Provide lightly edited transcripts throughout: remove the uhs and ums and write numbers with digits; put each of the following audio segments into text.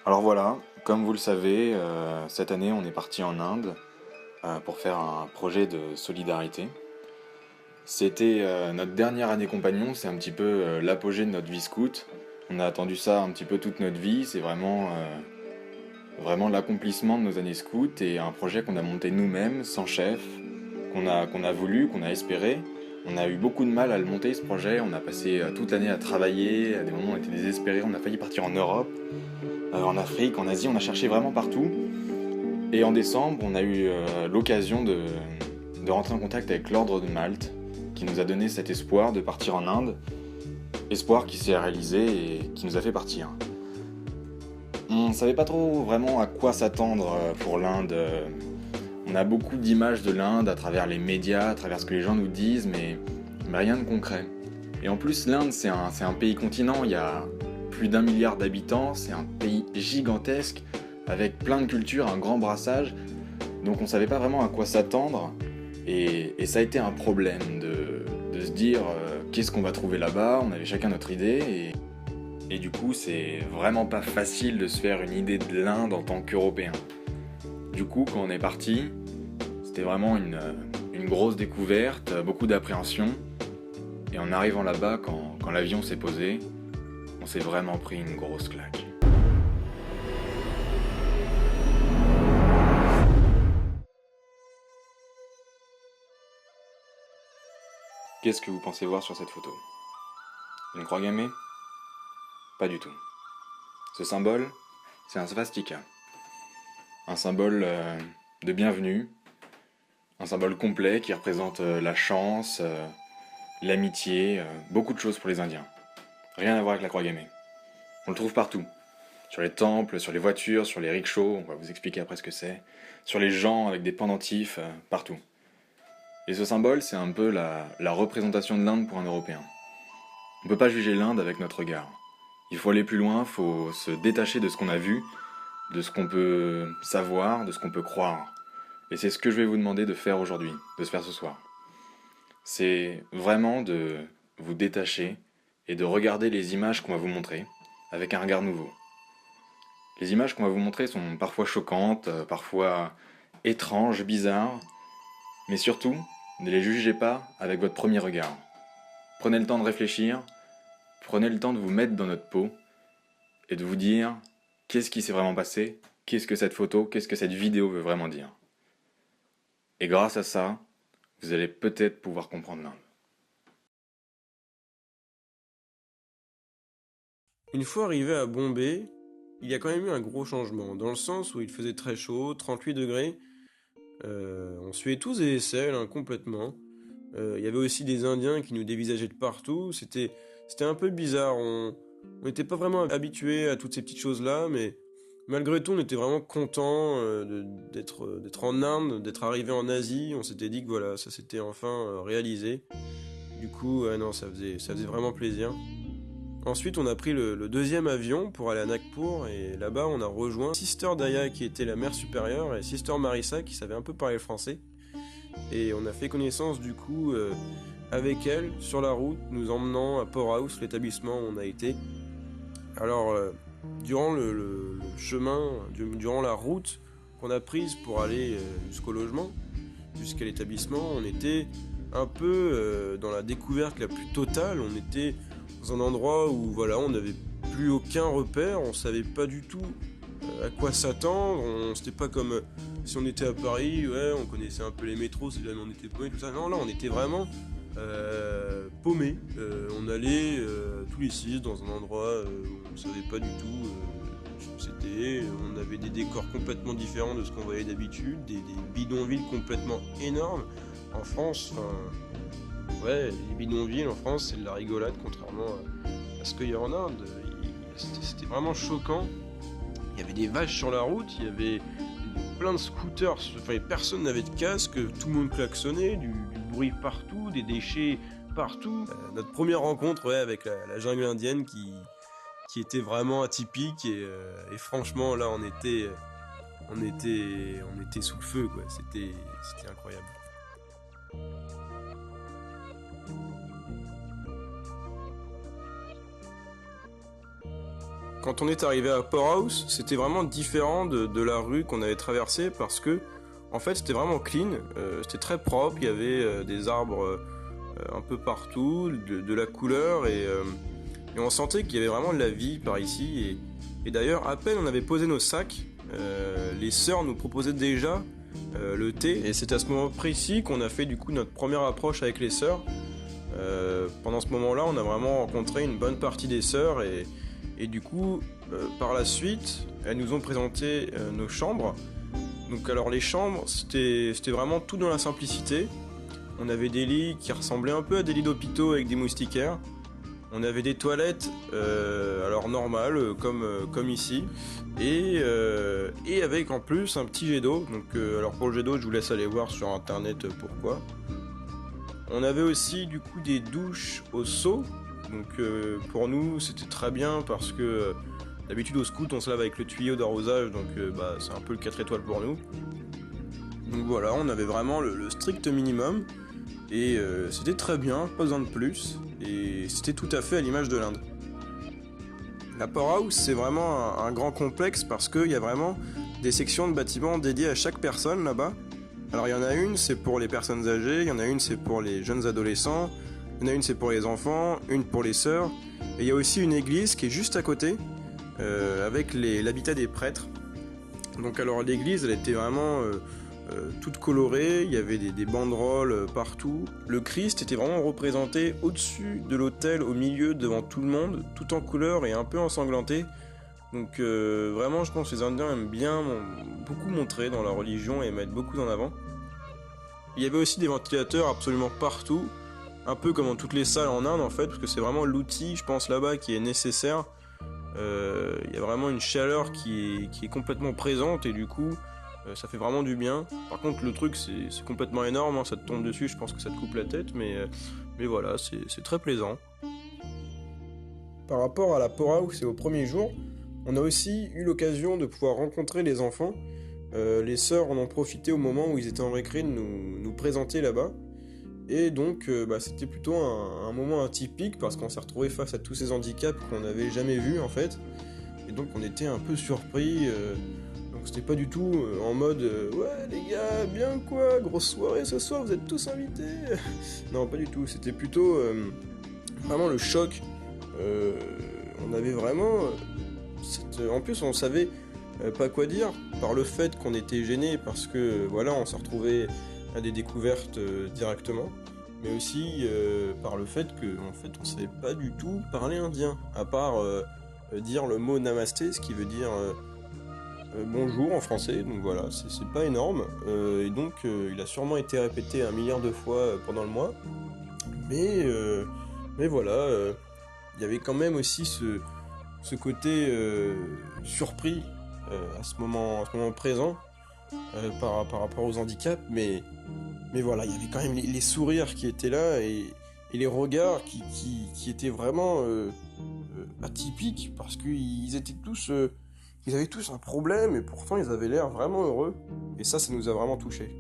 Alors voilà, comme vous le savez, cette année on est parti en Inde pour faire un projet de solidarité. C'était notre dernière année compagnon, c'est un petit peu l'apogée de notre vie scout. On a attendu ça un petit peu toute notre vie, c'est vraiment l'accomplissement de nos années scouts et un projet qu'on a monté nous-mêmes, sans chef, qu'on a voulu, qu'on a espéré. On a eu beaucoup de mal à le monter ce projet, on a passé toute l'année à travailler, à des moments on était désespérés, on a failli partir en Europe, en Afrique, en Asie, on a cherché vraiment partout. Et en décembre, on a eu l'occasion de rentrer en contact avec l'Ordre de Malte, qui nous a donné cet espoir de partir en Inde, espoir qui s'est réalisé et qui nous a fait partir. On ne savait pas trop vraiment à quoi s'attendre pour l'Inde. On a beaucoup d'images de l'Inde à travers les médias, à travers ce que les gens nous disent, mais rien de concret. Et en plus, l'Inde, c'est un pays continent, il y a plus d'1 milliard d'habitants, c'est un pays gigantesque, avec plein de cultures, un grand brassage, donc on savait pas vraiment à quoi s'attendre, et ça a été un problème de se dire qu'est-ce qu'on va trouver là-bas, on avait chacun notre idée, et du coup c'est vraiment pas facile de se faire une idée de l'Inde en tant qu'Européen. Du coup quand on est parti, c'était vraiment une grosse découverte, beaucoup d'appréhension, et en arrivant là-bas, quand l'avion s'est posé, on s'est vraiment pris une grosse claque. Qu'est-ce que vous pensez voir sur cette photo? Une croix gammée? Pas du tout. Ce symbole, c'est un svastika. Un symbole de bienvenue, un symbole complet qui représente la chance, l'amitié, beaucoup de choses pour les Indiens. Rien à voir avec la croix gammée. On le trouve partout. Sur les temples, sur les voitures, sur les rickshaws, on va vous expliquer après ce que c'est. Sur les gens avec des pendentifs, partout. Et ce symbole, c'est un peu la représentation de l'Inde pour un Européen. On ne peut pas juger l'Inde avec notre regard. Il faut aller plus loin, il faut se détacher de ce qu'on a vu, de ce qu'on peut savoir, de ce qu'on peut croire. Et c'est ce que je vais vous demander de faire aujourd'hui, de se faire ce soir. C'est vraiment de vous détacher et de regarder les images qu'on va vous montrer avec un regard nouveau. Les images qu'on va vous montrer sont parfois choquantes, parfois étranges, bizarres, mais surtout, ne les jugez pas avec votre premier regard. Prenez le temps de réfléchir, prenez le temps de vous mettre dans notre peau et de vous dire qu'est-ce qui s'est vraiment passé, qu'est-ce que cette photo, qu'est-ce que cette vidéo veut vraiment dire. Et grâce à ça, vous allez peut-être pouvoir comprendre l'Inde. Une fois arrivé à Bombay, il y a quand même eu un gros changement, dans le sens où il faisait très chaud, 38 degrés, on suait tous des aisselles, hein, complètement. Il y avait aussi des Indiens qui nous dévisageaient de partout, c'était un peu bizarre, on n'était pas vraiment habitué à toutes ces petites choses-là, mais malgré tout on était vraiment content d'être en Inde, d'être arrivé en Asie, on s'était dit que voilà, ça s'était enfin réalisé. Du coup, non, ça faisait vraiment plaisir. Ensuite, on a pris le deuxième avion pour aller à Nagpur et là-bas, on a rejoint Sister Daya qui était la mère supérieure et Sister Marissa qui savait un peu parler français. Et on a fait connaissance du coup avec elle sur la route, nous emmenant à Port House, l'établissement où on a été. Alors, durant le chemin, durant la route qu'on a prise pour aller jusqu'au logement, jusqu'à l'établissement, on était un peu dans la découverte la plus totale. On était dans un endroit où voilà, on n'avait plus aucun repère, on savait pas du tout à quoi s'attendre. C'était pas comme si on était à Paris, ouais, on connaissait un peu les métros, c'est là où on était paumé, tout ça. Non, là, on était vraiment paumé. On allait tous les six dans un endroit où on savait pas du tout où c'était. On avait des décors complètement différents de ce qu'on voyait d'habitude, des bidonvilles complètement énormes. En France, enfin, ouais, les bidonvilles en France, c'est de la rigolade contrairement à ce qu'il y a en Inde. C'était vraiment choquant. Il y avait des vaches sur la route, il y avait plein de scooters, enfin personne n'avait de casque, tout le monde klaxonnait, du bruit partout, des déchets partout. Notre première rencontre ouais, avec la jungle indienne qui était vraiment atypique et franchement là on était sous le feu quoi, c'était incroyable. Quand on est arrivé à Poorhouse, c'était vraiment différent de la rue qu'on avait traversée parce que, en fait, c'était vraiment clean, c'était très propre, il y avait des arbres un peu partout, de la couleur et on sentait qu'il y avait vraiment de la vie par ici. Et d'ailleurs, à peine on avait posé nos sacs, les sœurs nous proposaient déjà le thé. Et c'est à ce moment précis qu'on a fait du coup notre première approche avec les sœurs. Pendant ce moment-là, on a vraiment rencontré une bonne partie des sœurs et du coup, par la suite, elles nous ont présenté nos chambres. Donc alors les chambres, c'était vraiment tout dans la simplicité. On avait des lits qui ressemblaient un peu à des lits d'hôpitaux avec des moustiquaires. On avait des toilettes, alors normales, comme ici, et avec en plus un petit jet d'eau. Donc, alors pour le jet d'eau, je vous laisse aller voir sur internet pourquoi. On avait aussi du coup des douches au seau. Donc pour nous, c'était très bien parce que d'habitude au scout, on se lave avec le tuyau d'arrosage, donc c'est un peu le 4 étoiles pour nous. Donc voilà, on avait vraiment le strict minimum. Et c'était très bien, pas besoin de plus, et c'était tout à fait à l'image de l'Inde. La Poorhouse, c'est vraiment un grand complexe parce qu'il y a vraiment des sections de bâtiments dédiées à chaque personne là-bas. Alors il y en a une, c'est pour les personnes âgées, il y en a une, c'est pour les jeunes adolescents, il y en a une, c'est pour les enfants, une pour les sœurs, et il y a aussi une église qui est juste à côté, avec l'habitat des prêtres. Donc alors l'église, elle était vraiment toute colorée, il y avait des banderoles partout. Le Christ était vraiment représenté au-dessus de l'autel, au milieu, devant tout le monde, tout en couleur et un peu ensanglanté. Donc vraiment, je pense que les Indiens aiment bien beaucoup montrer dans leur religion et mettre beaucoup en avant. Il y avait aussi des ventilateurs absolument partout, un peu comme dans toutes les salles en Inde en fait, parce que c'est vraiment l'outil, je pense, là-bas qui est nécessaire. Il y a vraiment une chaleur qui est complètement présente et du coup ça fait vraiment du bien. Par contre le truc c'est complètement énorme, hein, ça te tombe dessus, je pense que ça te coupe la tête, mais voilà, c'est très plaisant. Par rapport à la Poorhouse et au premier jour, on a aussi eu l'occasion de pouvoir rencontrer les enfants. Les sœurs en ont profité au moment où ils étaient en récré de nous présenter là-bas. Et donc c'était plutôt un moment atypique parce qu'on s'est retrouvé face à tous ces handicaps qu'on n'avait jamais vus en fait. Et donc on était un peu surpris. Donc c'était pas du tout en mode ouais les gars, bien quoi, grosse soirée ce soir, vous êtes tous invités. Non, pas du tout. C'était plutôt vraiment le choc. On avait vraiment en plus on savait pas quoi dire par le fait qu'on était gênés parce que voilà, on s'est retrouvé à des découvertes directement, mais aussi par le fait que en fait on savait pas du tout parler indien à part dire le mot namasté, ce qui veut dire bonjour en français. Donc voilà, c'est pas énorme, et donc il a sûrement été répété 1 milliard de fois pendant le mois, mais voilà, il y avait quand même aussi ce côté surpris à ce moment présent par rapport aux handicaps, mais voilà, il y avait quand même les sourires qui étaient là et les regards qui étaient vraiment atypiques parce qu'ils étaient tous, ils avaient tous un problème et pourtant ils avaient l'air vraiment heureux et ça nous a vraiment touchés.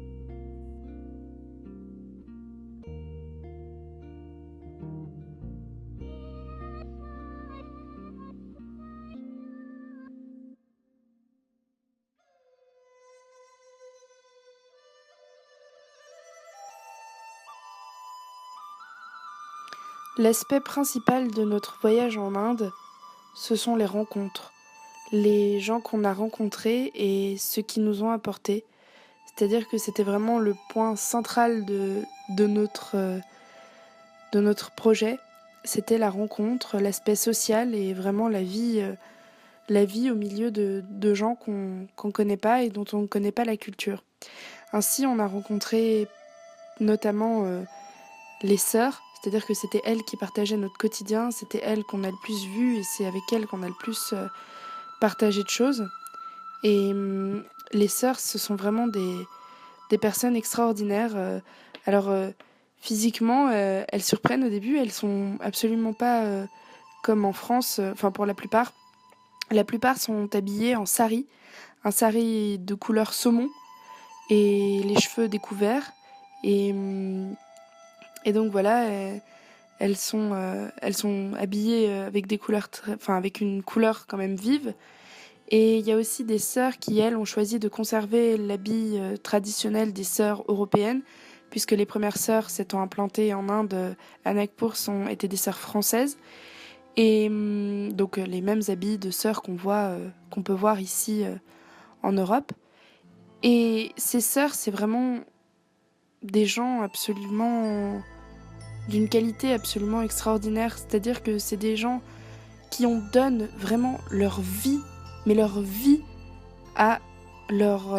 L'aspect principal de notre voyage en Inde, ce sont les rencontres, les gens qu'on a rencontrés et ce qu'ils nous ont apporté. C'est-à-dire que c'était vraiment le point central de notre projet. C'était la rencontre, l'aspect social et vraiment la vie au milieu de gens qu'on ne connaît pas et dont on ne connaît pas la culture. Ainsi, on a rencontré notamment les sœurs, c'est-à-dire que c'était elles qui partageaient notre quotidien, c'était elles qu'on a le plus vues et c'est avec elles qu'on a le plus partagé de choses. Et les sœurs, ce sont vraiment des personnes extraordinaires. Physiquement, elles surprennent au début, elles sont absolument pas comme en France, enfin pour la plupart. La plupart sont habillées en sari, un sari de couleur saumon et les cheveux découverts. Et donc voilà, elles sont habillées avec des couleurs, avec une couleur quand même vive. Et il y a aussi des sœurs qui, elles, ont choisi de conserver l'habit traditionnel des sœurs européennes, puisque les premières sœurs s'étant implantées en Inde, à Nagpur, étaient des sœurs françaises. Et donc les mêmes habits de sœurs qu'on peut voir ici en Europe. Et ces sœurs, c'est vraiment des gens absolument d'une qualité absolument extraordinaire. C'est-à-dire que c'est des gens qui donnent vraiment leur vie, mais leur vie à leur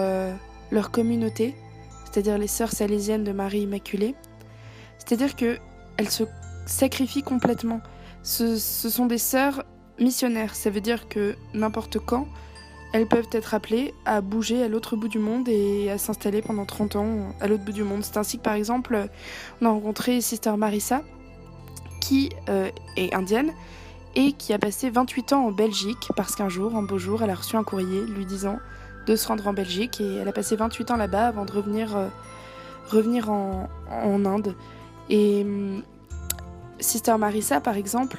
communauté, c'est-à-dire les sœurs salésiennes de Marie Immaculée. C'est-à-dire qu'elles se sacrifient complètement. Ce sont des sœurs missionnaires. Ça veut dire que n'importe quand, elles peuvent être appelées à bouger à l'autre bout du monde et à s'installer pendant 30 ans à l'autre bout du monde. C'est ainsi que, par exemple, on a rencontré Sister Marissa, qui est indienne et qui a passé 28 ans en Belgique parce qu'un jour, un beau jour, elle a reçu un courrier lui disant de se rendre en Belgique et elle a passé 28 ans là-bas avant de revenir en Inde. Et Sister Marissa, par exemple,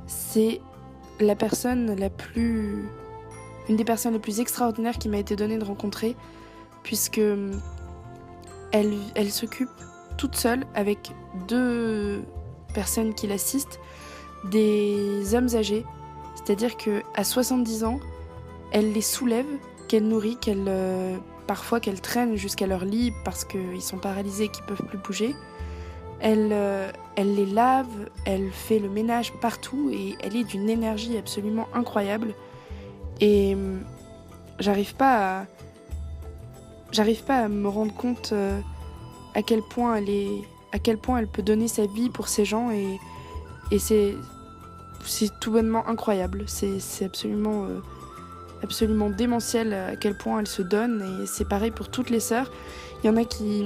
c'est une des personnes les plus extraordinaires qui m'a été donnée de rencontrer, puisque elle s'occupe toute seule avec 2 personnes qui l'assistent, des hommes âgés. C'est-à-dire qu'à 70 ans, elle les soulève, qu'elle nourrit, parfois qu'elle traîne jusqu'à leur lit parce qu'ils sont paralysés et qu'ils ne peuvent plus bouger. Elle les lave, elle fait le ménage partout et elle est d'une énergie absolument incroyable. Et j'arrive pas à me rendre compte à quel point elle peut donner sa vie pour ces gens et c'est tout bonnement incroyable. C'est absolument démentiel à quel point elle se donne et c'est pareil pour toutes les sœurs. Il y en a qui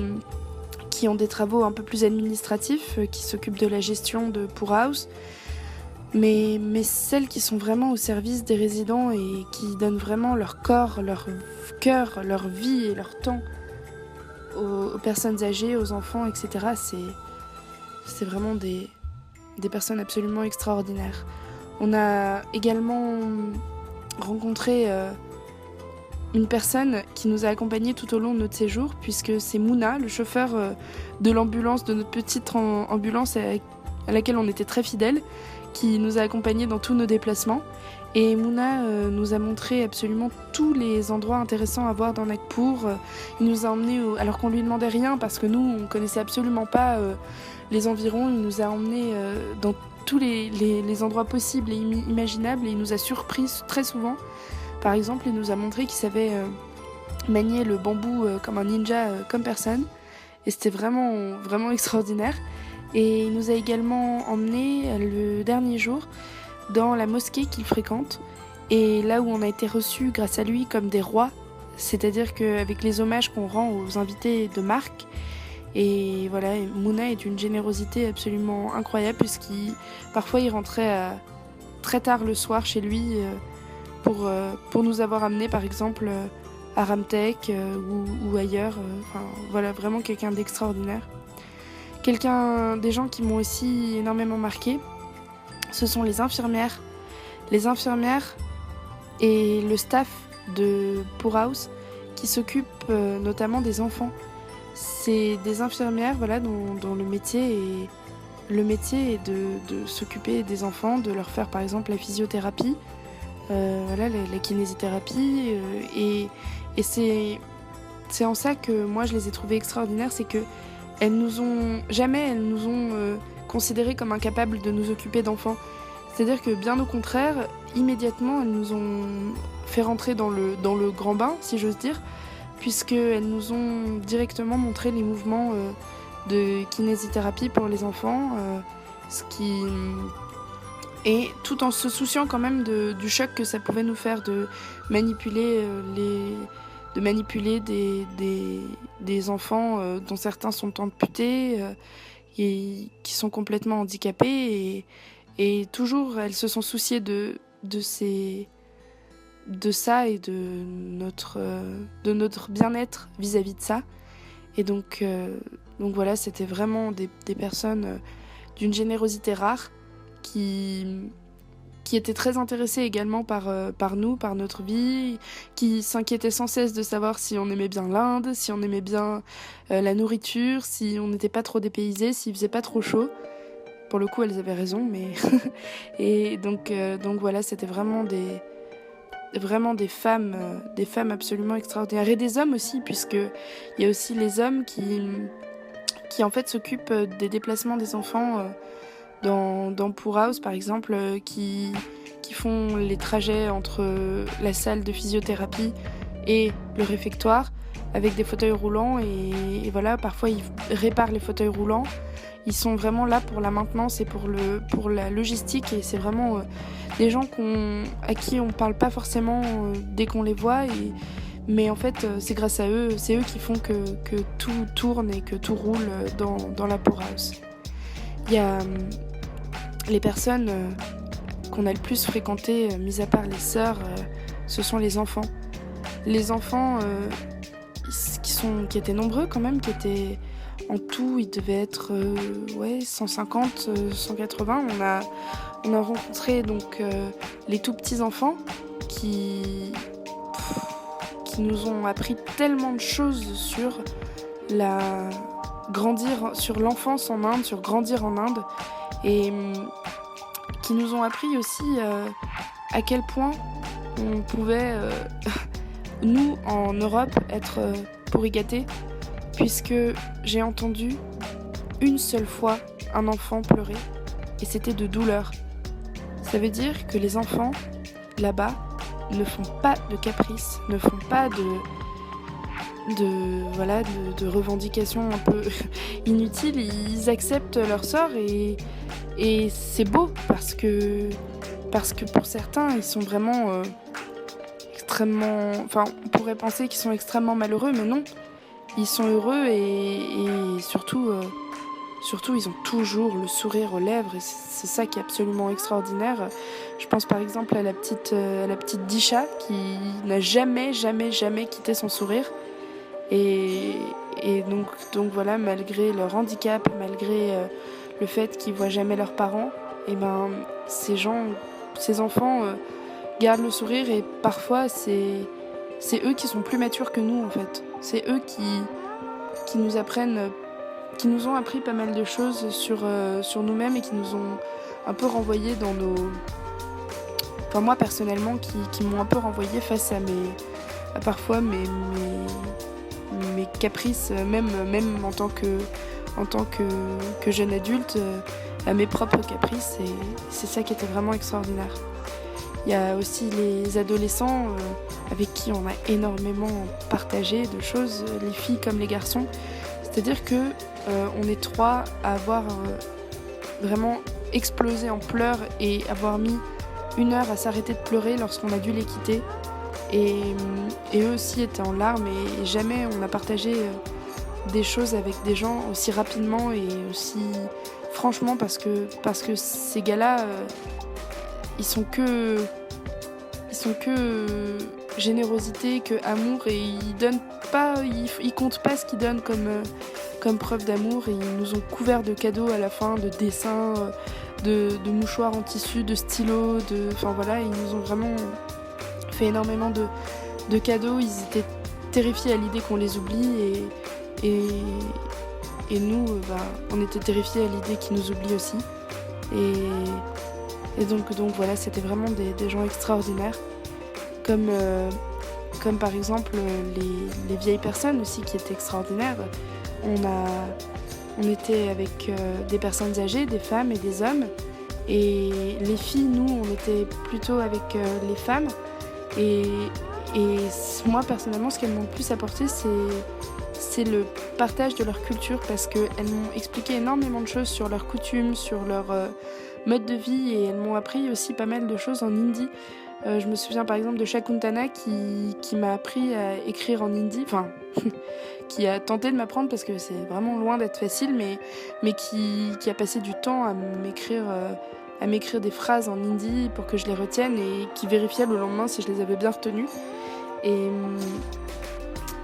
ont des travaux un peu plus administratifs, qui s'occupent de la gestion de Poor House. Mais celles qui sont vraiment au service des résidents et qui donnent vraiment leur corps, leur cœur, leur vie et leur temps aux personnes âgées, aux enfants, etc., c'est vraiment des personnes absolument extraordinaires. On a également rencontré une personne qui nous a accompagnés tout au long de notre séjour, puisque c'est Mouna, le chauffeur de l'ambulance, de notre petite ambulance à laquelle on était très fidèles, qui nous a accompagnés dans tous nos déplacements. Et Mouna nous a montré absolument tous les endroits intéressants à voir dans Nagpur. Il nous a emmenés, alors qu'on lui demandait rien, parce que nous, on connaissait absolument pas les environs. Il nous a emmenés dans tous les endroits possibles et imaginables, et il nous a surpris très souvent. Par exemple, il nous a montré qu'il savait manier le bambou comme un ninja, comme personne. Et c'était vraiment, vraiment extraordinaire. Et il nous a également emmenés le dernier jour dans la mosquée qu'il fréquente. Et là où on a été reçus grâce à lui comme des rois. C'est-à-dire qu'avec les hommages qu'on rend aux invités de marque. Et voilà, Mouna est d'une générosité absolument incroyable, parfois il rentrait très tard le soir chez lui pour nous avoir amenés par exemple à Ramtek ou ailleurs. Voilà, vraiment quelqu'un d'extraordinaire. Des gens qui m'ont aussi énormément marqué, ce sont les infirmières. Les infirmières et le staff de Poor House qui s'occupent notamment des enfants. C'est des infirmières dont le métier est de s'occuper des enfants, de leur faire par exemple la physiothérapie, la kinésithérapie. Et c'est en ça que moi je les ai trouvées extraordinaires, c'est que elles nous ont considérés comme incapables de nous occuper d'enfants. C'est-à-dire que bien au contraire, immédiatement elles nous ont fait rentrer dans le grand bain, si j'ose dire, puisqu'elles nous ont directement montré les mouvements de kinésithérapie pour les enfants, et tout en se souciant quand même du choc que ça pouvait nous faire de manipuler des enfants dont certains sont amputés et qui sont complètement handicapés, et toujours elles se sont souciées de ça et de notre bien-être vis-à-vis de ça. Et donc voilà, c'était vraiment des personnes d'une générosité rare, qui était très intéressé également par nous, par notre vie, qui s'inquiétait sans cesse de savoir si on aimait bien l'Inde, si on aimait bien la nourriture, si on n'était pas trop dépaysé, s'il faisait pas trop chaud. Pour le coup, elles avaient raison, mais... Et donc voilà, c'était vraiment des femmes absolument extraordinaires. Et des hommes aussi, puisque il y a aussi les hommes qui en fait s'occupent des déplacements des enfants dans Pour House, par exemple, qui font les trajets entre la salle de physiothérapie et le réfectoire avec des fauteuils roulants. Et voilà, parfois ils réparent les fauteuils roulants. Ils sont vraiment là pour la maintenance et pour la logistique. Et c'est vraiment des gens à qui on parle pas forcément dès qu'on les voit. Mais en fait, c'est grâce à eux, c'est eux qui font que tout tourne et que tout roule dans la Pour House. Il y a les personnes qu'on a le plus fréquentées, mis à part les sœurs, ce sont les enfants. Les enfants qui étaient nombreux quand même, qui étaient en tout, ils devaient être 150, 180. On a rencontré donc les tout petits enfants qui nous ont appris tellement de choses sur sur l'enfance en Inde, sur grandir en Inde, et qui nous ont appris aussi à quel point on pouvait, nous, en Europe, être pourri-gâtés, puisque j'ai entendu une seule fois un enfant pleurer, et c'était de douleur. Ça veut dire que les enfants, là-bas, ne font pas de caprices, ne font pas de revendications un peu inutiles. Ils acceptent leur sort et c'est beau parce que pour certains, ils sont vraiment extrêmement... Enfin, on pourrait penser qu'ils sont extrêmement malheureux, mais non. Ils sont heureux et surtout, ils ont toujours le sourire aux lèvres et c'est ça qui est absolument extraordinaire. Je pense par exemple à la petite Disha qui n'a jamais quitté son sourire. Et donc voilà, malgré leur handicap, malgré le fait qu'ils voient jamais leurs parents, et ben ces enfants gardent le sourire et parfois c'est eux qui sont plus matures que nous en fait. C'est eux qui nous apprennent, qui nous ont appris pas mal de choses sur nous-mêmes et qui nous ont un peu renvoyé dans nos... Enfin moi personnellement, qui m'ont un peu renvoyé face à parfois mes caprices, même en tant que jeune adulte, à mes propres caprices, et c'est ça qui était vraiment extraordinaire. Il y a aussi les adolescents avec qui on a énormément partagé de choses, les filles comme les garçons. C'est-à-dire que on est trois à avoir vraiment explosé en pleurs et avoir mis 1 heure à s'arrêter de pleurer lorsqu'on a dû les quitter. Et eux aussi étaient en larmes et jamais on a partagé des choses avec des gens aussi rapidement et aussi franchement parce que ces gars-là ils sont que générosité, que amour, et ils comptent pas ce qu'ils donnent comme preuve d'amour, et ils nous ont couverts de cadeaux à la fin, de dessins, de mouchoirs en tissu, de stylos, enfin voilà, ils nous ont vraiment fait énormément de cadeaux. Ils étaient terrifiés à l'idée qu'on les oublie et nous on était terrifiés à l'idée qu'ils nous oublient aussi, et donc voilà, c'était vraiment des gens extraordinaires, comme par exemple les vieilles personnes aussi qui étaient extraordinaires. On était avec des personnes âgées, des femmes et des hommes, et les filles, nous, on était plutôt avec les femmes, et moi personnellement, ce qu'elles m'ont le plus apporté, c'est le partage de leur culture, parce qu'elles m'ont expliqué énormément de choses sur leurs coutumes, sur leur mode de vie, et elles m'ont appris aussi pas mal de choses en hindi. Je me souviens par exemple de Shakuntala qui m'a appris à écrire en hindi, enfin qui a tenté de m'apprendre parce que c'est vraiment loin d'être facile, mais qui a passé du temps à m'écrire des phrases en hindi pour que je les retienne, et qui vérifiait le lendemain si je les avais bien retenues.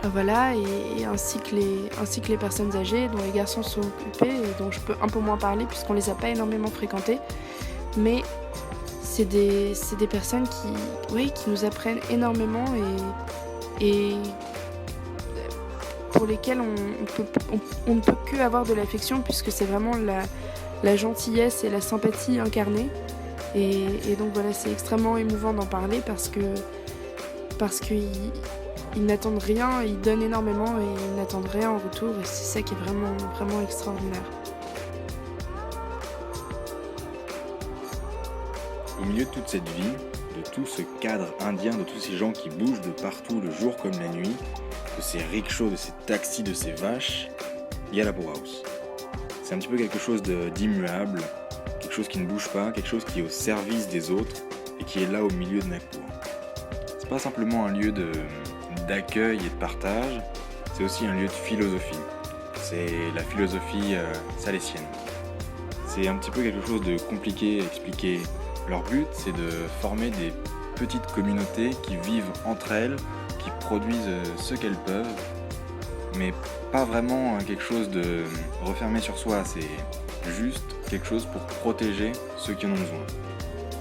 Voilà, et ainsi que les personnes âgées dont les garçons sont occupés et dont je peux un peu moins parler puisqu'on les a pas énormément fréquentés. Mais c'est des personnes qui nous apprennent énormément et pour lesquelles on ne peut que avoir de l'affection puisque c'est vraiment la gentillesse et la sympathie incarnée. Et donc voilà, c'est extrêmement émouvant d'en parler parce qu'ils n'attendent rien, ils donnent énormément et ils n'attendent rien en retour et c'est ça qui est vraiment, vraiment extraordinaire. Au milieu de toute cette vie, de tout ce cadre indien, de tous ces gens qui bougent de partout, le jour comme la nuit, de ces rickshaws, de ces taxis, de ces vaches, il y a la Poor House. C'est un petit peu quelque chose d'immuable, quelque chose qui ne bouge pas, quelque chose qui est au service des autres et qui est là au milieu de Nagpur. C'est pas simplement un lieu d'accueil et de partage, c'est aussi un lieu de philosophie. C'est la philosophie salésienne. C'est un petit peu quelque chose de compliqué à expliquer. Leur but, c'est de former des petites communautés qui vivent entre elles, qui produisent ce qu'elles peuvent, mais pas vraiment quelque chose de refermé sur soi, c'est juste quelque chose pour protéger ceux qui en ont besoin.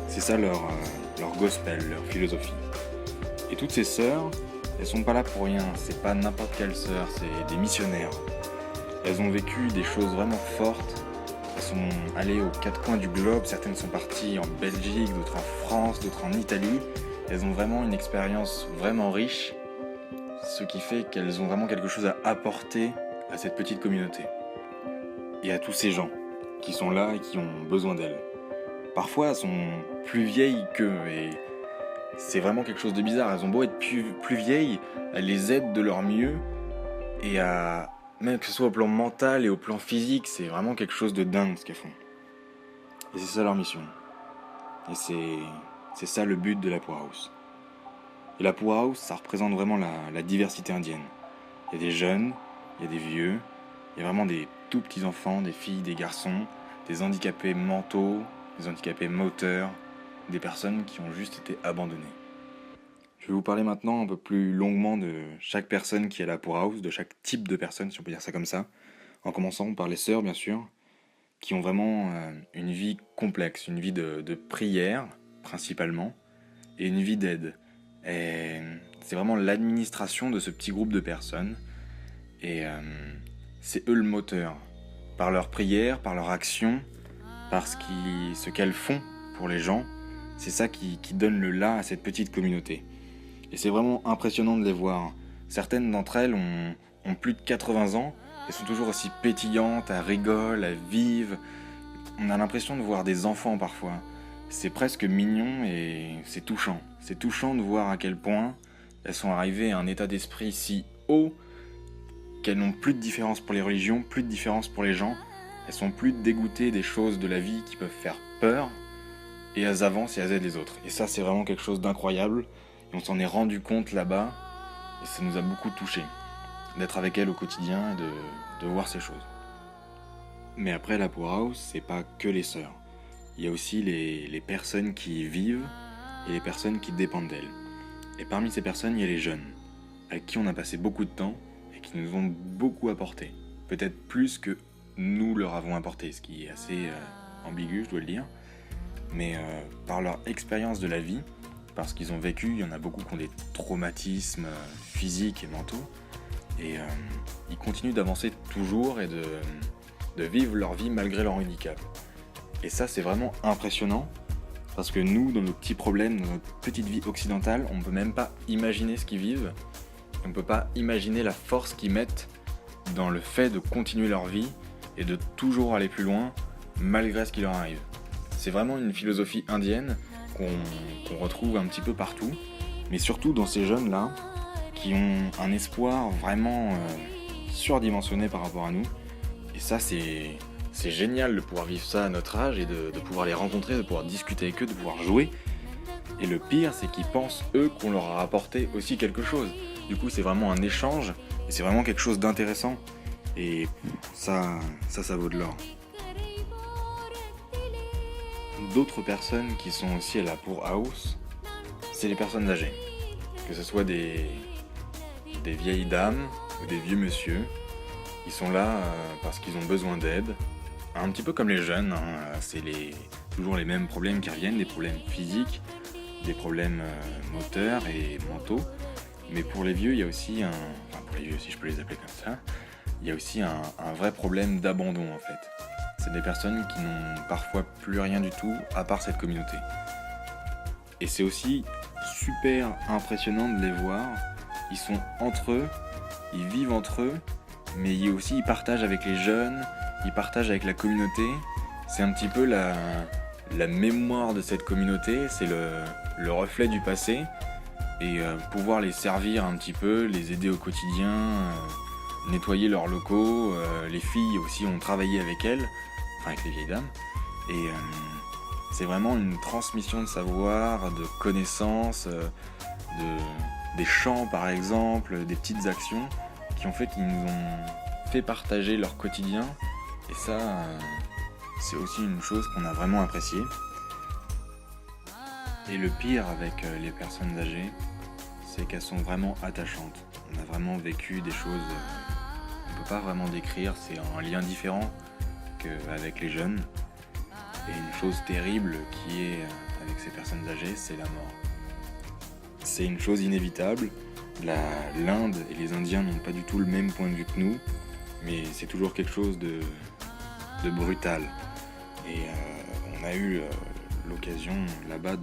C'est ça leur gospel, leur philosophie. Et toutes ces sœurs, elles sont pas là pour rien, c'est pas n'importe quelle sœur, c'est des missionnaires. Elles ont vécu des choses vraiment fortes. Elles sont allées aux quatre coins du globe, certaines sont parties en Belgique, d'autres en France, d'autres en Italie. Elles ont vraiment une expérience vraiment riche, ce qui fait qu'elles ont vraiment quelque chose à apporter à cette petite communauté. Et à tous ces gens qui sont là et qui ont besoin d'elles. Parfois, elles sont plus vieilles qu'eux et c'est vraiment quelque chose de bizarre. Elles ont beau être plus vieilles, elles les aident de leur mieux et même que ce soit au plan mental et au plan physique, c'est vraiment quelque chose de dingue ce qu'elles font. Et c'est ça leur mission. Et c'est ça le but de la Poor House. Et la Poor House, ça représente vraiment la diversité indienne. Il y a des jeunes, il y a des vieux, il y a vraiment des tout petits enfants, des filles, des garçons, des handicapés mentaux, des handicapés moteurs, des personnes qui ont juste été abandonnées. Je vais vous parler maintenant un peu plus longuement de chaque personne qui est à la Poor House, de chaque type de personne, si on peut dire ça comme ça, en commençant par les sœurs, bien sûr, qui ont vraiment une vie complexe, une vie de prière, principalement, et une vie d'aide. Et c'est vraiment l'administration de ce petit groupe de personnes, et c'est eux le moteur. Par leur prière, par leur action, par ce qu'elles font pour les gens, c'est ça qui donne le là à cette petite communauté. Et c'est vraiment impressionnant de les voir. Certaines d'entre elles ont plus de 80 ans et sont toujours aussi pétillantes, elles rigolent, elles vivent. On a l'impression de voir des enfants parfois. C'est presque mignon et c'est touchant. C'est touchant de voir à quel point elles sont arrivées à un état d'esprit si haut qu'elles n'ont plus de différence pour les religions, plus de différence pour les gens. Elles sont plus dégoûtées des choses de la vie qui peuvent faire peur et elles avancent et elles aident les autres. Et ça, c'est vraiment quelque chose d'incroyable. Et on s'en est rendu compte là-bas, et ça nous a beaucoup touchés, d'être avec elle au quotidien et de voir ces choses. Mais après, la Poor House, c'est pas que les sœurs. Il y a aussi les personnes qui y vivent et les personnes qui dépendent d'elles. Et parmi ces personnes, il y a les jeunes, avec qui on a passé beaucoup de temps et qui nous ont beaucoup apporté. Peut-être plus que nous leur avons apporté, ce qui est assez ambigu, je dois le dire. Mais par leur expérience de la vie, parce qu'ils ont vécu, il y en a beaucoup qui ont des traumatismes physiques et mentaux, et ils continuent d'avancer toujours et de vivre leur vie malgré leur handicap. Et ça, c'est vraiment impressionnant, parce que nous, dans nos petits problèmes, dans notre petite vie occidentale, on ne peut même pas imaginer ce qu'ils vivent, on ne peut pas imaginer la force qu'ils mettent dans le fait de continuer leur vie et de toujours aller plus loin, malgré ce qui leur arrive. C'est vraiment une philosophie indienne qu'on retrouve un petit peu partout, mais surtout dans ces jeunes-là, qui ont un espoir vraiment surdimensionné par rapport à nous. Et ça, c'est génial de pouvoir vivre ça à notre âge et de pouvoir les rencontrer, de pouvoir discuter avec eux, de pouvoir jouer. Et le pire, c'est qu'ils pensent, eux, qu'on leur a apporté aussi quelque chose. Du coup, c'est vraiment un échange, et c'est vraiment quelque chose d'intéressant. Et ça vaut de l'or. D'autres personnes qui sont aussi à la Poor House, c'est les personnes âgées. Que ce soit des des vieilles dames ou des vieux monsieur. Ils sont là parce qu'ils ont besoin d'aide. Un petit peu comme les jeunes, hein, toujours les mêmes problèmes qui reviennent, des problèmes physiques, des problèmes moteurs et mentaux. Mais pour les vieux, il y a aussi pour les vieux, si je peux les appeler comme ça, il y a aussi un vrai problème d'abandon en fait. C'est des personnes qui n'ont parfois plus rien du tout à part cette communauté. Et c'est aussi super impressionnant de les voir. Ils sont entre eux, ils vivent entre eux, mais ils partagent avec les jeunes, ils partagent avec la communauté. C'est un petit peu la mémoire de cette communauté, c'est le reflet du passé. Et pouvoir les servir un petit peu, les aider au quotidien, nettoyer leurs locaux. Les filles aussi ont travaillé avec elles, enfin avec les vieilles dames. Et c'est vraiment une transmission de savoir, de connaissances, des chants par exemple, des petites actions qui ont fait qu'ils nous ont fait partager leur quotidien. Et ça, c'est aussi une chose qu'on a vraiment appréciée. Et le pire avec les personnes âgées, c'est qu'elles sont vraiment attachantes. On a vraiment vécu des choses qu'on ne peut pas vraiment décrire, c'est un lien différent qu'avec les jeunes. Et une chose terrible qui est avec ces personnes âgées, c'est la mort. C'est une chose inévitable. L'Inde et les Indiens n'ont pas du tout le même point de vue que nous, mais c'est toujours quelque chose de brutal. Et on a eu l'occasion là-bas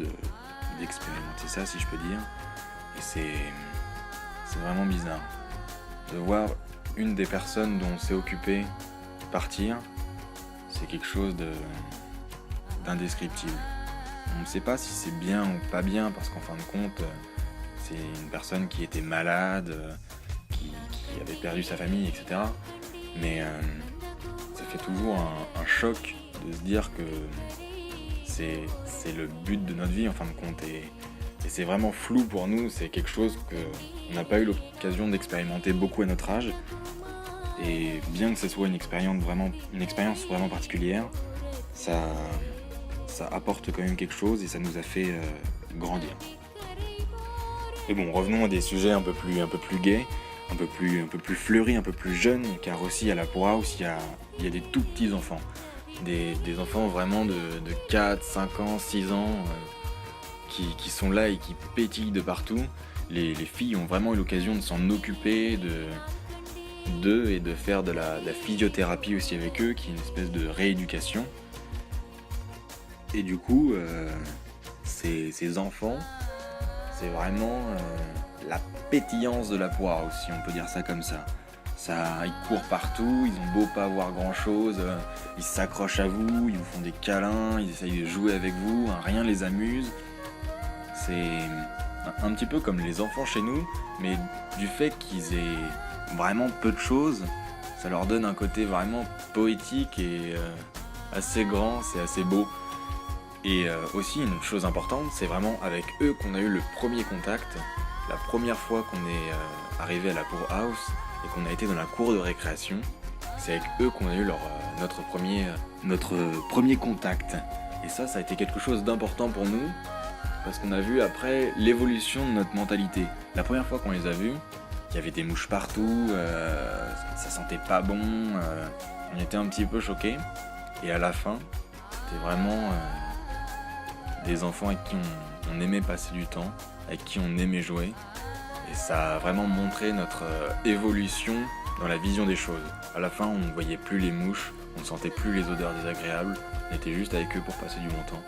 d'expérimenter ça, si je peux dire. Et c'est vraiment bizarre. De voir une des personnes dont on s'est occupé partir, c'est quelque chose d'indescriptible. On ne sait pas si c'est bien ou pas bien, parce qu'en fin de compte, c'est une personne qui était malade, qui avait perdu sa famille, etc. Mais ça fait toujours un choc de se dire que c'est le but de notre vie en fin de compte. Et c'est vraiment flou pour nous, c'est quelque chose qu'on n'a pas eu l'occasion d'expérimenter beaucoup à notre âge. Et bien que ce soit une expérience vraiment particulière, ça apporte quand même quelque chose et ça nous a fait grandir. Et bon, revenons à des sujets un peu plus gais, un peu plus fleuris, un peu plus jeunes, car aussi à la Poor House, il y a des tout petits enfants. Des enfants vraiment de 4, 5 ans, 6 ans, qui sont là et qui pétillent de partout. Les filles ont vraiment eu l'occasion de s'en occuper, d'eux et de faire de la physiothérapie aussi avec eux, qui est une espèce de rééducation. Et du coup, ces enfants, c'est vraiment la pétillance de la Poor House, si on peut dire ça comme ça. Ils courent partout, ils ont beau pas avoir grand chose, ils s'accrochent à vous, ils vous font des câlins, ils essayent de jouer avec vous, rien les amuse. C'est un petit peu comme les enfants chez nous, mais du fait qu'ils aient vraiment peu de choses, ça leur donne un côté vraiment poétique et assez grand, c'est assez beau. Et aussi une chose importante, c'est vraiment avec eux qu'on a eu le premier contact. La première fois qu'on est arrivé à la Poor House et qu'on a été dans la cour de récréation, c'est avec eux qu'on a eu notre premier contact. Et ça a été quelque chose d'important pour nous, parce qu'on a vu après l'évolution de notre mentalité. La première fois qu'on les a vus, il y avait des mouches partout, ça sentait pas bon, on était un petit peu choqués. Et à la fin, c'était vraiment des enfants avec qui on aimait passer du temps, avec qui on aimait jouer. Et ça a vraiment montré notre évolution dans la vision des choses. À la fin, on ne voyait plus les mouches, on ne sentait plus les odeurs désagréables, on était juste avec eux pour passer du bon temps.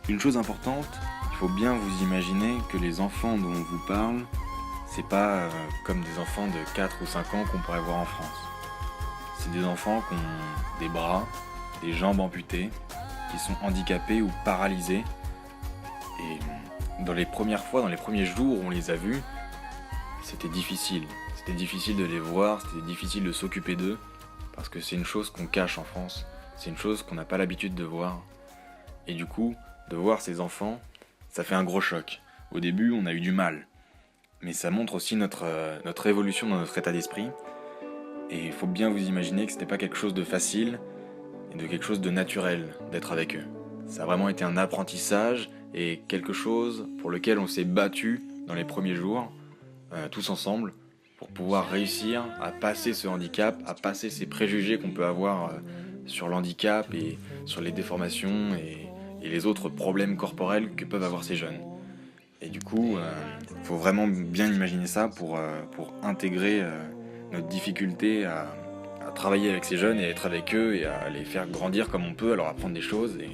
Une chose importante, il faut bien vous imaginer que les enfants dont on vous parle, c'est pas comme des enfants de 4 ou 5 ans qu'on pourrait voir en France. C'est des enfants qui ont des bras, des jambes amputées, qui sont handicapés ou paralysés. Et dans les premières fois, dans les premiers jours où on les a vus, c'était difficile. C'était difficile de les voir, c'était difficile de s'occuper d'eux, parce que c'est une chose qu'on cache en France, c'est une chose qu'on n'a pas l'habitude de voir. Et du coup, de voir ces enfants, ça fait un gros choc. Au début, on a eu du mal. Mais ça montre aussi notre évolution dans notre état d'esprit. Et il faut bien vous imaginer que c'était pas quelque chose de facile et de quelque chose de naturel d'être avec eux. Ça a vraiment été un apprentissage et quelque chose pour lequel on s'est battu dans les premiers jours. tous ensemble, pour pouvoir réussir à passer ce handicap, à passer ces préjugés qu'on peut avoir sur l'handicap et sur les déformations et les autres problèmes corporels que peuvent avoir ces jeunes. Et du coup, faut vraiment bien imaginer ça pour intégrer notre difficulté à travailler avec ces jeunes et être avec eux et à les faire grandir comme on peut, à leur apprendre des choses et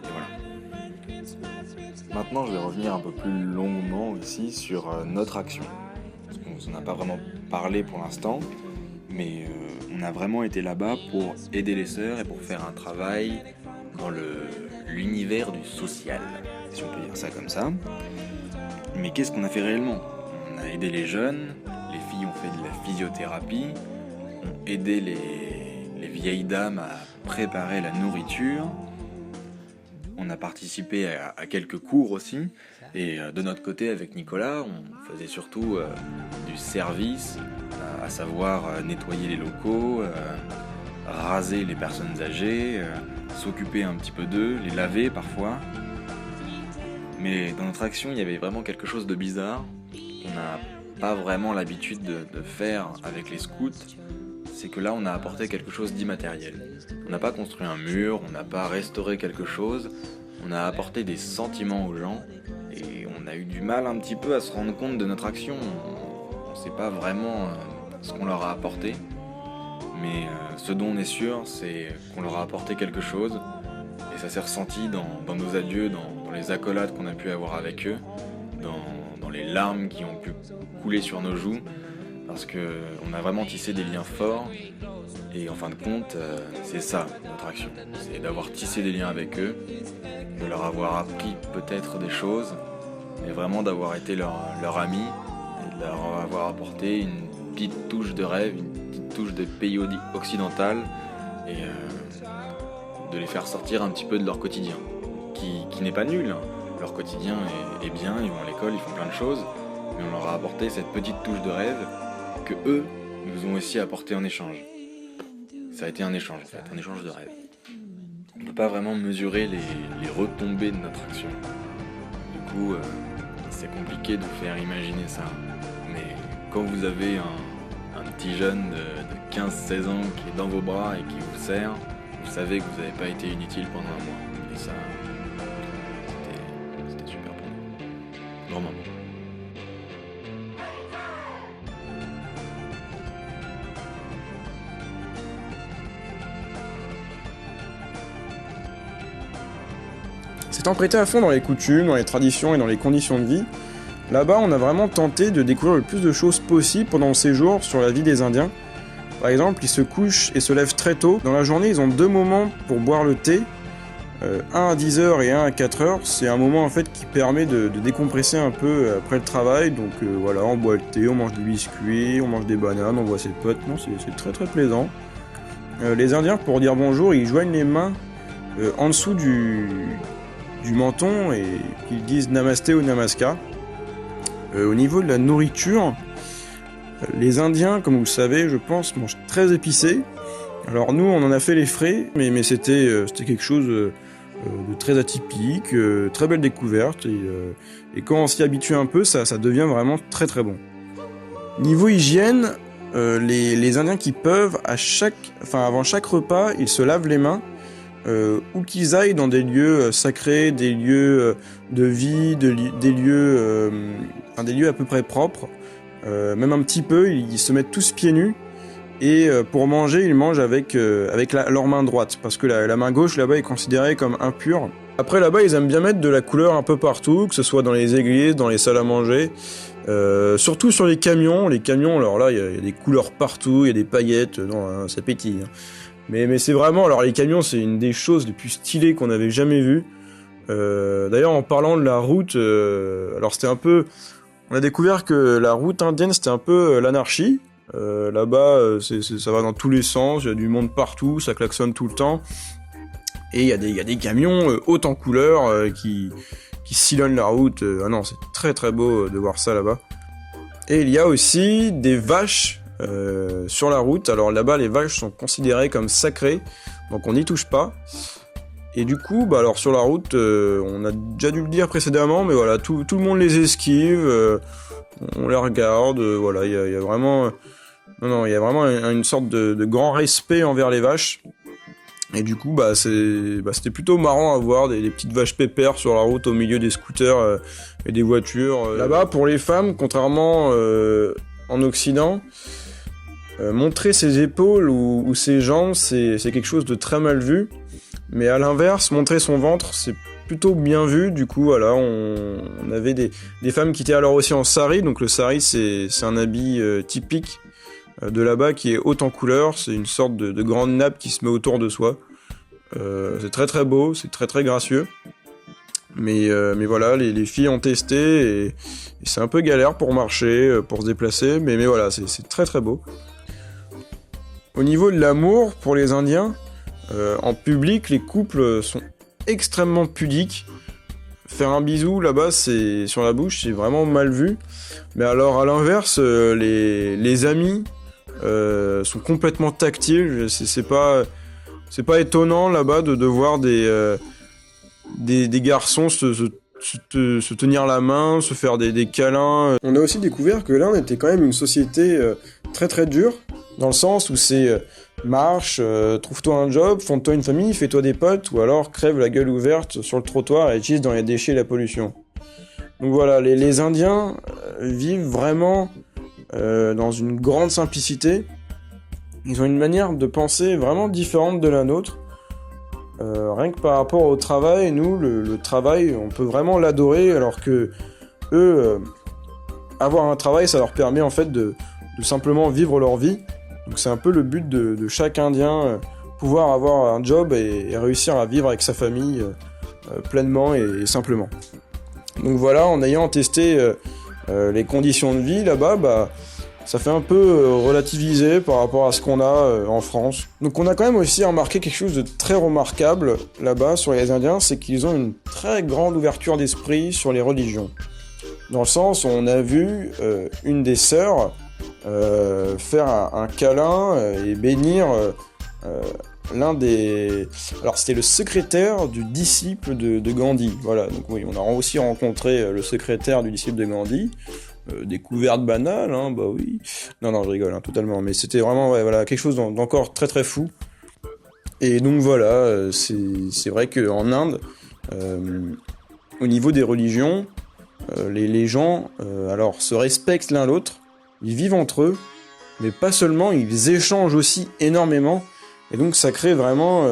voilà. Maintenant, je vais revenir un peu plus longuement ici sur notre action. Parce qu'on n'a pas vraiment parlé pour l'instant, mais on a vraiment été là-bas pour aider les sœurs et pour faire un travail dans l'univers du social, si on peut dire ça comme ça. Mais qu'est-ce qu'on a fait réellement ? On a aidé les jeunes, les filles ont fait de la physiothérapie, on a aidé les vieilles dames à préparer la nourriture, on a participé à quelques cours aussi, et de notre côté avec Nicolas, on faisait surtout du service, à savoir nettoyer les locaux, raser les personnes âgées, s'occuper un petit peu d'eux, les laver parfois. Mais dans notre action, il y avait vraiment quelque chose de bizarre qu'on n'a pas vraiment l'habitude de faire avec les scouts. C'est que là, on a apporté quelque chose d'immatériel. On n'a pas construit un mur, on n'a pas restauré quelque chose, on a apporté des sentiments aux gens et on a eu du mal un petit peu à se rendre compte de notre action. On ne sait pas vraiment ce qu'on leur a apporté, mais ce dont on est sûr, c'est qu'on leur a apporté quelque chose et ça s'est ressenti dans nos adieux, dans les accolades qu'on a pu avoir avec eux, dans les larmes qui ont pu couler sur nos joues, parce qu'on a vraiment tissé des liens forts, et en fin de compte, c'est ça notre action, c'est d'avoir tissé des liens avec eux, de leur avoir appris peut-être des choses, mais vraiment d'avoir été leur ami, et de leur avoir apporté une petite touche de rêve, une petite touche de pays occidental, et de les faire sortir un petit peu de leur quotidien, qui n'est pas nul, hein. Leur quotidien est bien, ils vont à l'école, ils font plein de choses, mais on leur a apporté cette petite touche de rêve que eux nous ont aussi apporté en échange. Ça a été un échange en fait, un échange de rêve. On ne peut pas vraiment mesurer les retombées de notre action. Du coup, c'est compliqué de faire imaginer ça. Mais quand vous avez un petit jeune de 15-16 ans qui est dans vos bras et qui vous serre, vous savez que vous n'avez pas été inutile pendant un mois. Et ça, c'était super pour nous. Grand moment. S'étant prêté à fond dans les coutumes, dans les traditions et dans les conditions de vie, là-bas on a vraiment tenté de découvrir le plus de choses possible pendant le séjour sur la vie des Indiens. Par exemple, ils se couchent et se lèvent très tôt. Dans la journée, ils ont 2 moments pour boire le thé, un à 10h et un à 4h. C'est un moment en fait qui permet de décompresser un peu après le travail. Donc voilà, on boit le thé, on mange des biscuits, on mange des bananes, on voit ses potes. Non, c'est très très plaisant. Les Indiens, pour dire bonjour, ils joignent les mains en dessous du menton et ils disent Namasté ou Namaskar. Au niveau de la nourriture, les Indiens, comme vous le savez, je pense, mangent très épicé. Alors nous, on en a fait les frais, mais c'était quelque chose de très atypique, très belle découverte. Et quand on s'y habitue un peu, ça devient vraiment très très bon. Niveau hygiène, les Indiens qui peuvent, avant chaque repas, ils se lavent les mains. Où qu'ils aillent dans des lieux sacrés, des lieux de vie, des lieux à peu près propres, même un petit peu, ils se mettent tous pieds nus et pour manger, ils mangent avec leur main droite parce que la main gauche là-bas est considérée comme impure. Après là-bas, ils aiment bien mettre de la couleur un peu partout, que ce soit dans les églises, dans les salles à manger, surtout sur les camions. Les camions, alors là, il y a des couleurs partout, il y a des paillettes, non, ça pétille. Mais c'est vraiment, alors les camions, c'est une des choses les plus stylées qu'on avait jamais vues. D'ailleurs, en parlant de la route, alors c'était un peu, on a découvert que la route indienne, c'était un peu l'anarchie. Là-bas, ça va dans tous les sens, il y a du monde partout, ça klaxonne tout le temps. Et il y a des camions hautes en couleur qui sillonnent la route. Ah non, c'est très très beau de voir ça là-bas. Et il y a aussi des vaches sur la route. Alors là-bas, les vaches sont considérées comme sacrées, donc on n'y touche pas. Et du coup, alors sur la route, on a déjà dû le dire précédemment, mais voilà, tout le monde les esquive, on les regarde, voilà, il y a vraiment, non, il y a vraiment une sorte de grand respect envers les vaches. Et du coup, c'était plutôt marrant à voir des petites vaches pépères sur la route au milieu des scooters et des voitures. Là-bas, pour les femmes, contrairement en Occident, montrer ses épaules ou ses jambes, c'est quelque chose de très mal vu. Mais à l'inverse, montrer son ventre, c'est plutôt bien vu. Du coup, voilà, on avait des femmes qui étaient alors aussi en sari. Donc le sari, c'est un habit typique de là-bas qui est haut en couleur. C'est une sorte de grande nappe qui se met autour de soi. C'est très très beau, c'est très très gracieux. Mais voilà, les filles ont testé et c'est un peu galère pour marcher, pour se déplacer. Mais voilà, c'est très très beau. Au niveau de l'amour, pour les Indiens, en public, les couples sont extrêmement pudiques. Faire un bisou là-bas, c'est sur la bouche, c'est vraiment mal vu. Mais alors à l'inverse, les amis sont complètement tactiles. C'est pas étonnant là-bas de voir des garçons se tenir la main, se faire des câlins. On a aussi découvert que l'Inde était quand même une société très très dure, dans le sens où c'est marche, trouve-toi un job, fonde-toi une famille, fais-toi des potes, ou alors crève la gueule ouverte sur le trottoir et utilise dans les déchets la pollution. Donc voilà, les Indiens vivent vraiment dans une grande simplicité. Ils ont une manière de penser vraiment différente de la nôtre. Rien que par rapport au travail, nous, le travail, on peut vraiment l'adorer, alors que eux, avoir un travail, ça leur permet en fait de simplement vivre leur vie. Donc c'est un peu le but de chaque Indien, pouvoir avoir un job et réussir à vivre avec sa famille pleinement et simplement. Donc voilà, en ayant testé les conditions de vie là-bas, ça fait un peu relativiser par rapport à ce qu'on a en France. Donc on a quand même aussi remarqué quelque chose de très remarquable là-bas sur les Indiens, c'est qu'ils ont une très grande ouverture d'esprit sur les religions. Dans le sens où on a vu une des sœurs faire un câlin et bénir l'un des... Alors c'était le secrétaire du disciple de Gandhi. Voilà, donc oui, on a aussi rencontré le secrétaire du disciple de Gandhi. Découverte banale, hein, bah oui. Non, je rigole, hein, totalement. Mais c'était vraiment, voilà, quelque chose d'encore très très fou. Et donc voilà, c'est vrai qu'en Inde, au niveau des religions, les gens, alors, se respectent l'un l'autre, ils vivent entre eux, mais pas seulement, ils échangent aussi énormément. Et donc ça crée vraiment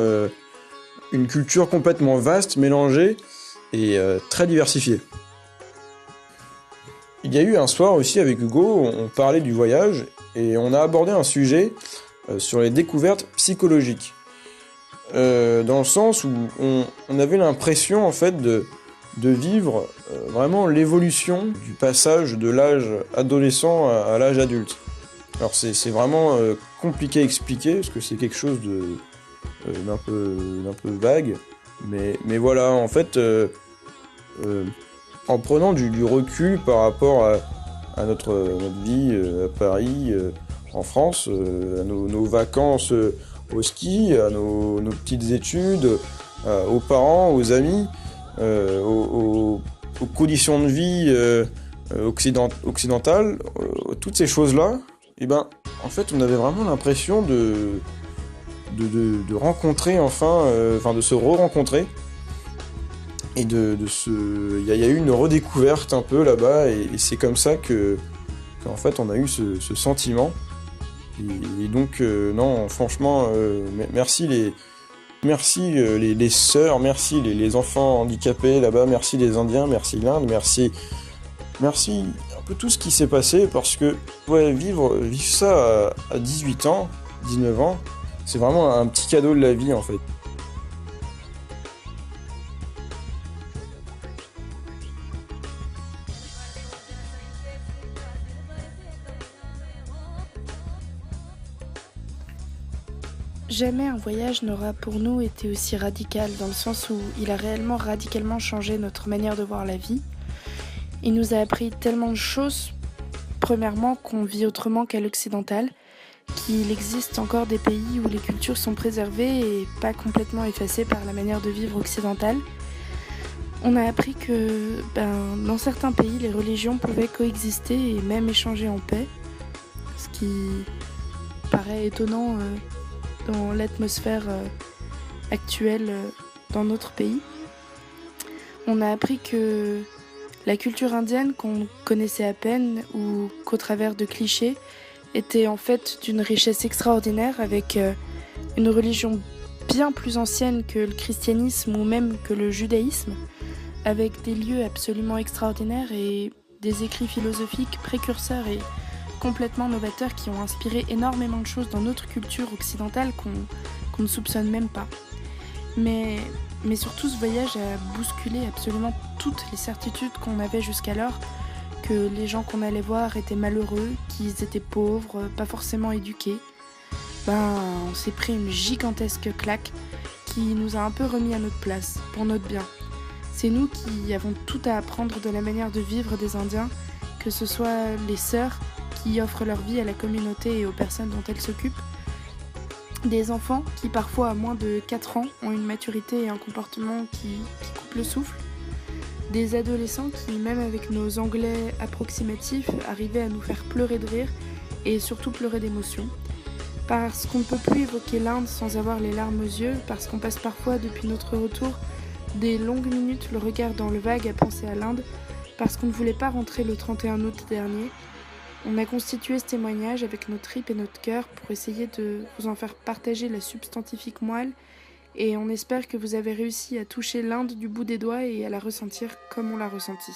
une culture complètement vaste, mélangée et très diversifiée. Il y a eu un soir aussi avec Hugo, on parlait du voyage et on a abordé un sujet sur les découvertes psychologiques. Dans le sens où on avait l'impression en fait de vivre vraiment l'évolution du passage de l'âge adolescent à l'âge adulte. Alors c'est vraiment compliqué à expliquer parce que c'est quelque chose d'un peu vague, mais voilà, en fait en prenant du recul par rapport à notre vie à Paris, en France, à nos vacances au ski, à nos petites études, aux parents, aux amis, aux conditions de vie occidentales, toutes ces choses-là, et en fait, on avait vraiment l'impression de rencontrer enfin, de se re-rencontrer. Et il y a eu une redécouverte un peu là-bas, et c'est comme ça qu'en fait on a eu ce sentiment. Et donc non, franchement, merci les sœurs, merci les enfants handicapés là-bas, merci les Indiens, merci l'Inde, merci un peu tout ce qui s'est passé, parce que vivre ça à 18 ans, 19 ans, c'est vraiment un petit cadeau de la vie en fait. Jamais un voyage n'aura pour nous été aussi radical, dans le sens où il a réellement radicalement changé notre manière de voir la vie. Il nous a appris tellement de choses, premièrement qu'on vit autrement qu'à l'occidental, qu'il existe encore des pays où les cultures sont préservées et pas complètement effacées par la manière de vivre occidentale. On a appris que dans certains pays, les religions pouvaient coexister et même échanger en paix, ce qui paraît étonnant dans l'atmosphère actuelle dans notre pays. On a appris que la culture indienne, qu'on connaissait à peine ou qu'au travers de clichés, était en fait d'une richesse extraordinaire avec une religion bien plus ancienne que le christianisme ou même que le judaïsme, avec des lieux absolument extraordinaires et des écrits philosophiques précurseurs et complètement novateurs qui ont inspiré énormément de choses dans notre culture occidentale qu'on ne soupçonne même pas. Mais surtout, ce voyage a bousculé absolument toutes les certitudes qu'on avait jusqu'alors, que les gens qu'on allait voir étaient malheureux, qu'ils étaient pauvres, pas forcément éduqués. On s'est pris une gigantesque claque qui nous a un peu remis à notre place, pour notre bien. C'est nous qui avons tout à apprendre de la manière de vivre des Indiens, que ce soit les sœurs qui offrent leur vie à la communauté et aux personnes dont elles s'occupent, des enfants qui parfois à moins de 4 ans ont une maturité et un comportement qui coupent le souffle, des adolescents qui, même avec nos anglais approximatifs, arrivaient à nous faire pleurer de rire et surtout pleurer d'émotion. Parce qu'on ne peut plus évoquer l'Inde sans avoir les larmes aux yeux, parce qu'on passe parfois depuis notre retour des longues minutes le regard dans le vague à penser à l'Inde, parce qu'on ne voulait pas rentrer le 31 août dernier. On a constitué ce témoignage avec nos tripes et notre cœur pour essayer de vous en faire partager la substantifique moelle, et on espère que vous avez réussi à toucher l'Inde du bout des doigts et à la ressentir comme on l'a ressentie.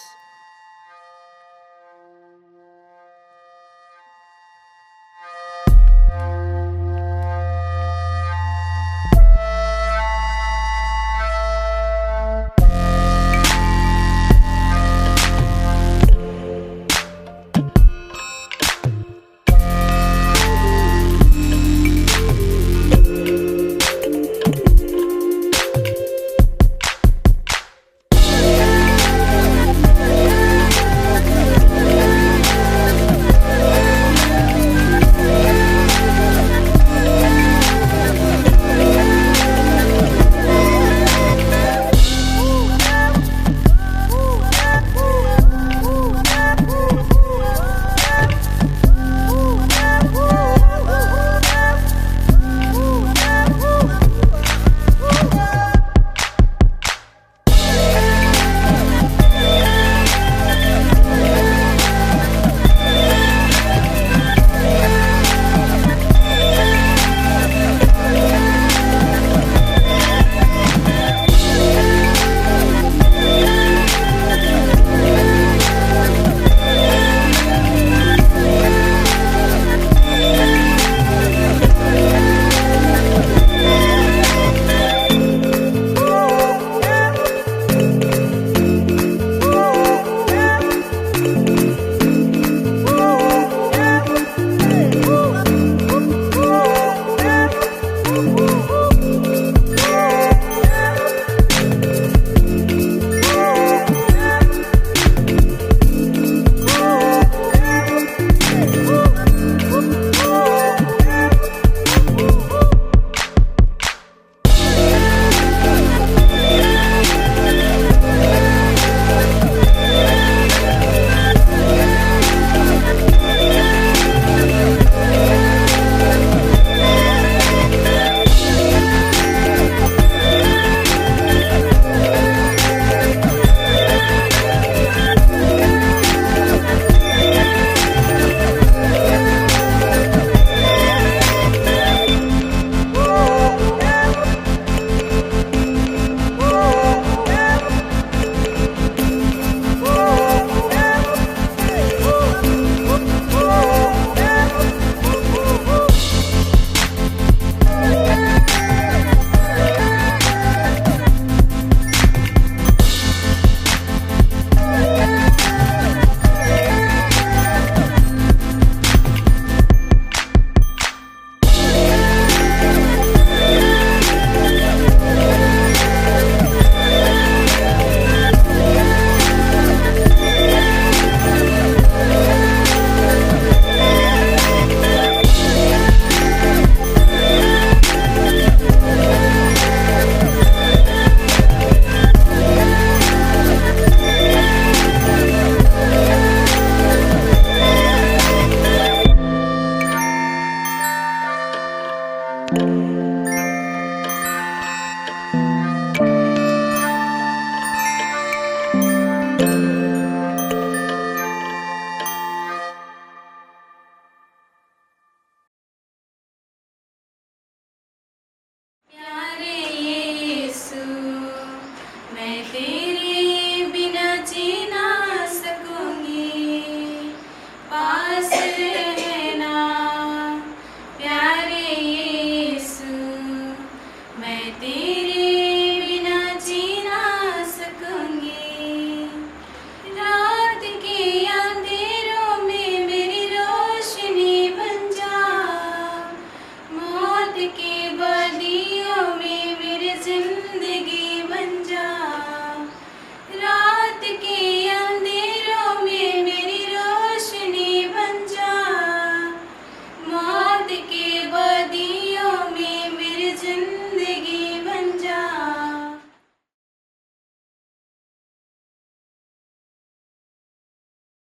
été